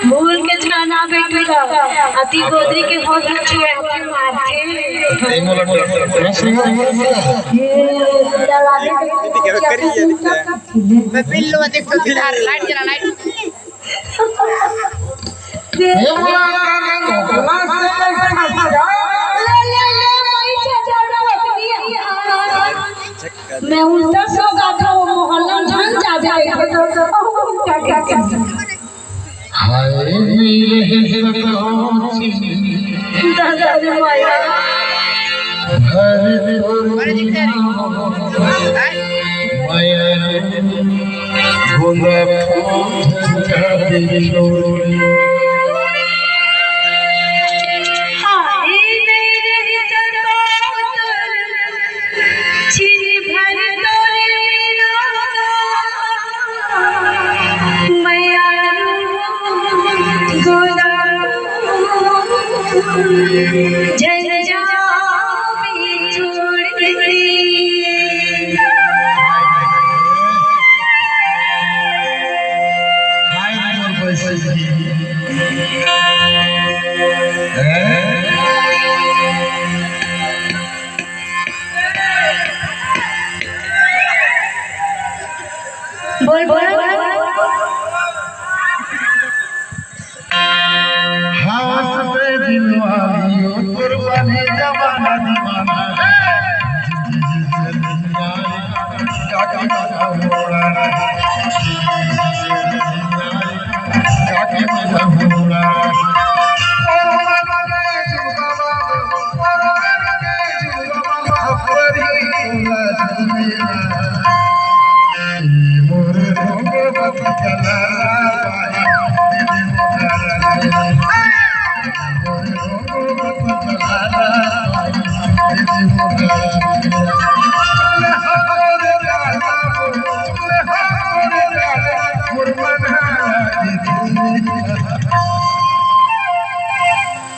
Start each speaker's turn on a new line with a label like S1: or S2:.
S1: भूल के छाना बेटेगा अति गोदरी के हो छुए मार के
S2: मैं पिल्लो देख तो दिलार लाइट जला लाइट
S1: मैं उल्टा सो गाता हूँ मोहल्ला जान जावे
S3: हाय मेरे
S1: दादा रे माया
S2: बड़े दिखते हैं
S3: माया भोला
S1: बोल बोल
S3: कुर्बानी जमाना दीवाना